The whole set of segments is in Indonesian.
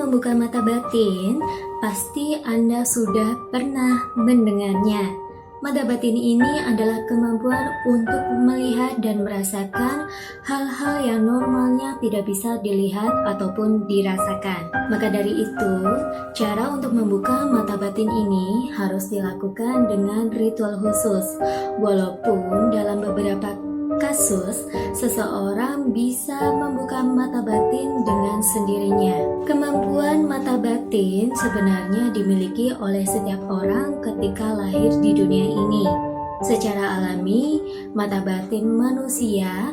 membuka mata batin, pasti Anda sudah pernah mendengarnya. Mata batin ini adalah kemampuan untuk melihat dan merasakan hal-hal yang normalnya tidak bisa dilihat ataupun dirasakan. Maka dari itu, cara untuk membuka mata batin ini harus dilakukan dengan ritual khusus. Walaupun dalam beberapa kasus, seseorang bisa membuka mata batin dengan sendirinya. Kemampuan mata batin sebenarnya dimiliki oleh setiap orang ketika lahir di dunia ini. Secara alami, mata batin manusia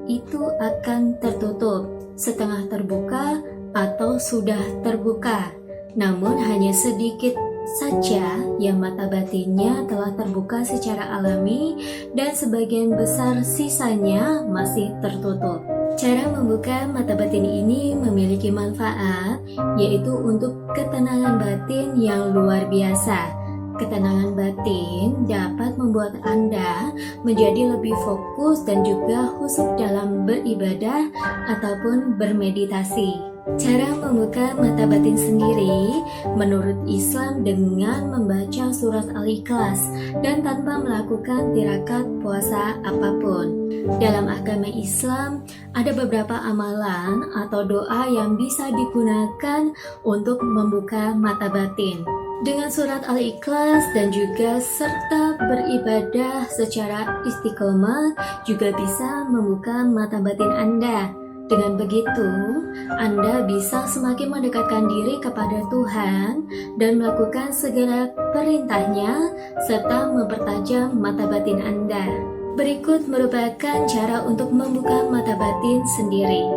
itu akan tertutup, setengah terbuka atau sudah terbuka. Namun hanya sedikit saja yang mata batinnya telah terbuka secara alami dan sebagian besar sisanya masih tertutup. Cara membuka mata batin ini memiliki manfaat, yaitu untuk ketenangan batin yang luar biasa. Ketenangan batin dapat membuat Anda menjadi lebih fokus dan juga khusyuk dalam beribadah ataupun bermeditasi. Cara membuka mata batin sendiri menurut Islam dengan membaca surat Al-Ikhlas dan tanpa melakukan tirakat puasa apapun. Dalam agama Islam, ada beberapa amalan atau doa yang bisa digunakan untuk membuka mata batin. Dengan surat Al-Ikhlas dan juga serta beribadah secara istiqomah juga bisa membuka mata batin Anda. Dengan begitu, Anda bisa semakin mendekatkan diri kepada Tuhan dan melakukan segala perintahnya serta mempertajam mata batin Anda. Berikut merupakan cara untuk membuka mata batin sendiri.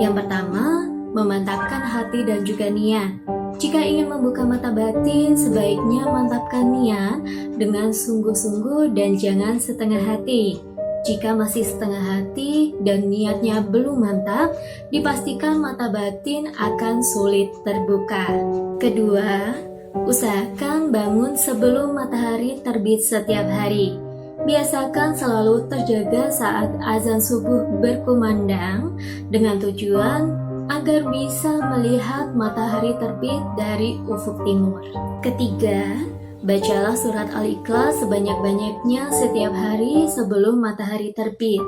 Yang pertama, memantapkan hati dan juga niat. Jika ingin membuka mata batin, sebaiknya mantapkan niat dengan sungguh-sungguh dan jangan setengah hati. Jika masih setengah hati dan niatnya belum mantap, dipastikan mata batin akan sulit terbuka. Kedua, usahakan bangun sebelum matahari terbit setiap hari. Biasakan selalu terjaga saat azan subuh berkumandang dengan tujuan agar bisa melihat matahari terbit dari ufuk timur. Ketiga, bacalah surat Al-Ikhlas sebanyak-banyaknya setiap hari sebelum matahari terbit.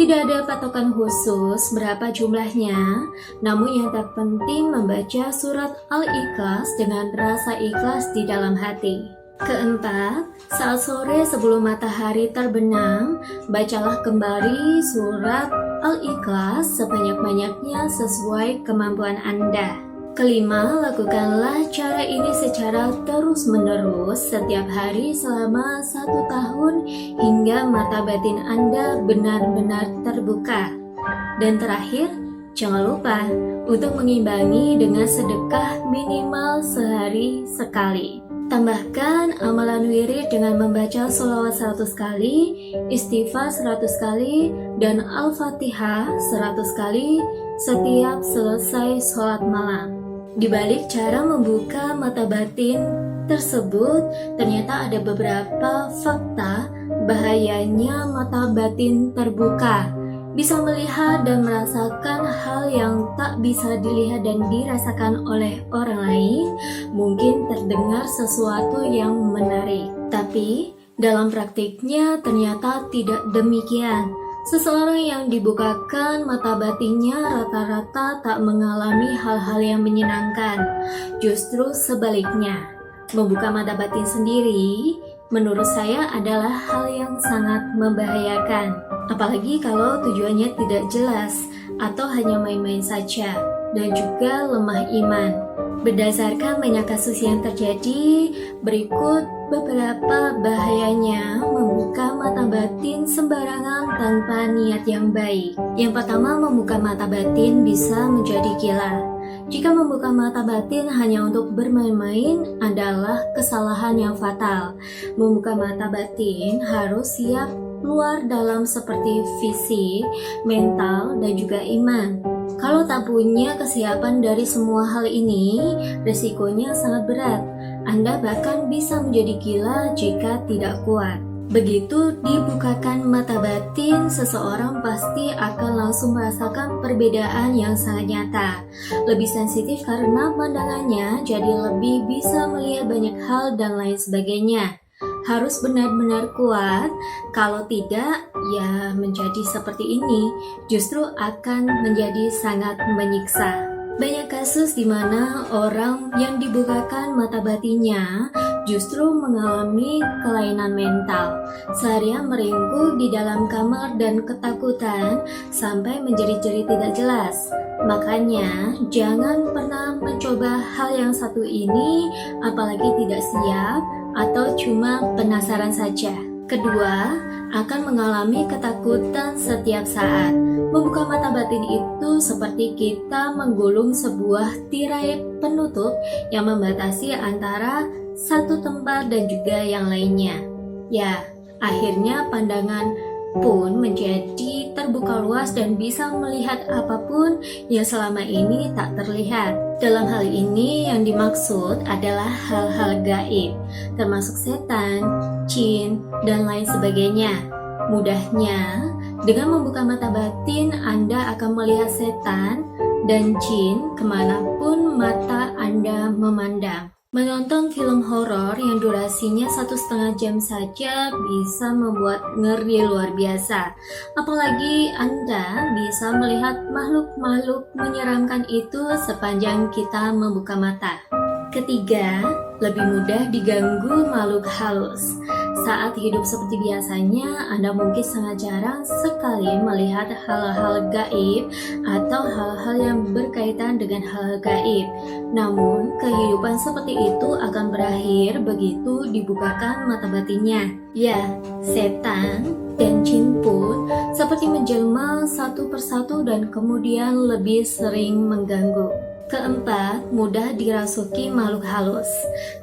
Tidak ada patokan khusus berapa jumlahnya, namun yang terpenting membaca surat Al-Ikhlas dengan rasa ikhlas di dalam hati. Keempat, saat sore sebelum matahari terbenam, bacalah kembali surat Al-Ikhlas sebanyak-banyaknya sesuai kemampuan Anda. Kelima, lakukanlah cara ini secara terus-menerus setiap hari selama 1 tahun hingga mata batin Anda benar-benar terbuka. Dan terakhir, jangan lupa untuk mengimbangi dengan sedekah minimal sehari sekali. Tambahkan amalan wirid dengan membaca sholawat 100 kali, istighfar 100 kali, dan Al-Fatihah 100 kali setiap selesai sholat malam. Di balik cara membuka mata batin tersebut, ternyata ada beberapa fakta bahayanya mata batin terbuka. Bisa melihat dan merasakan hal yang tak bisa dilihat dan dirasakan oleh orang lain. Mungkin terdengar sesuatu yang menarik, tapi dalam praktiknya ternyata tidak demikian. Seseorang yang dibukakan mata batinnya rata-rata tak mengalami hal-hal yang menyenangkan. Justru sebaliknya, membuka mata batin sendiri menurut saya adalah hal yang sangat membahayakan. Apalagi kalau tujuannya tidak jelas atau hanya main-main saja dan juga lemah iman. Berdasarkan banyak kasus yang terjadi, berikut beberapa bahayanya membuka mata batin sembarangan tanpa niat yang baik. Yang pertama, membuka mata batin bisa menjadi gila. Jika membuka mata batin hanya untuk bermain-main adalah kesalahan yang fatal. Membuka mata batin harus siap luar dalam seperti fisik, mental, dan juga iman. Kalau tak punya kesiapan dari semua hal ini, resikonya sangat berat. Anda bahkan bisa menjadi gila jika tidak kuat. Begitu dibukakan mata batin, seseorang pasti akan langsung merasakan perbedaan yang sangat nyata. Lebih sensitif karena pandangannya, jadi lebih bisa melihat banyak hal dan lain sebagainya. Harus benar-benar kuat, kalau tidak, ya menjadi seperti ini justru akan menjadi sangat menyiksa. Banyak kasus di mana orang yang dibukakan mata batinnya justru mengalami kelainan mental. Seharian meringkuk di dalam kamar dan ketakutan sampai menjerit-jerit tidak jelas. Makanya jangan pernah mencoba hal yang satu ini, apalagi tidak siap atau cuma penasaran saja. Kedua, akan mengalami ketakutan setiap saat. Membuka mata batin itu seperti kita menggulung sebuah tirai penutup yang membatasi antara satu tempat dan juga yang lainnya. Ya, akhirnya pandangan pun menjadi terbuka luas dan bisa melihat apapun yang selama ini tak terlihat. Dalam hal ini yang dimaksud adalah hal-hal gaib, termasuk setan, jin, dan lain sebagainya. Mudahnya, dengan membuka mata batin, Anda akan melihat setan dan jin kemanapun mata Anda memandang. Menonton film horor yang durasinya 1,5 jam saja bisa membuat ngeri luar biasa. Apalagi Anda bisa melihat makhluk-makhluk menyeramkan itu sepanjang kita membuka mata. Ketiga, lebih mudah diganggu makhluk halus. Saat hidup seperti biasanya, Anda mungkin sangat jarang sekali melihat hal-hal gaib atau hal-hal yang berkaitan dengan hal gaib. Namun, kehidupan seperti itu akan berakhir begitu dibukakan mata batinnya. Ya, setan dan jin pun seperti menjelma satu persatu dan kemudian lebih sering mengganggu. Keempat, mudah dirasuki makhluk halus.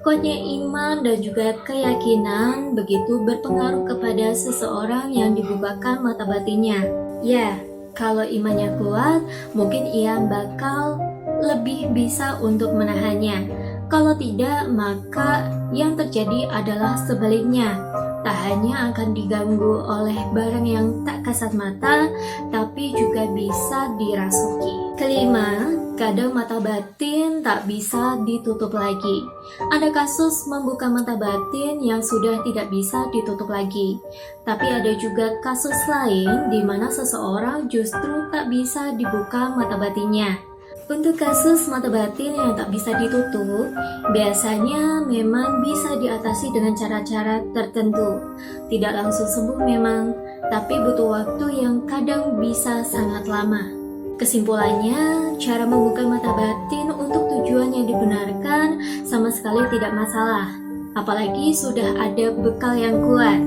Kuatnya iman dan juga keyakinan begitu berpengaruh kepada seseorang yang dibukakan mata batinnya. Ya, kalau imannya kuat, mungkin ia bakal lebih bisa untuk menahannya. Kalau tidak, maka yang terjadi adalah sebaliknya. Tak hanya akan diganggu oleh barang yang tak kasat mata, tapi juga bisa dirasuki. Kelima, kadang mata batin tak bisa ditutup lagi. Ada kasus membuka mata batin yang sudah tidak bisa ditutup lagi. Tapi ada juga kasus lain di mana seseorang justru tak bisa dibuka mata batinnya. Untuk kasus mata batin yang tak bisa ditutup, biasanya memang bisa diatasi dengan cara-cara tertentu. Tidak langsung sembuh memang, tapi butuh waktu yang kadang bisa sangat lama. Kesimpulannya, cara membuka mata batin untuk tujuan yang dibenarkan sama sekali tidak masalah, apalagi sudah ada bekal yang kuat.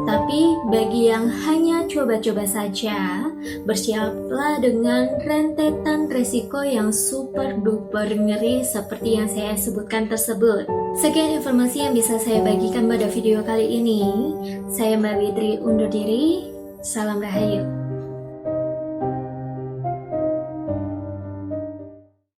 Tapi bagi yang hanya coba-coba saja, bersiaplah dengan rentetan resiko yang super duper ngeri seperti yang saya sebutkan tersebut. Sekian informasi yang bisa saya bagikan pada video kali ini. Saya Mbak Witri undur diri. Salam Rahayu.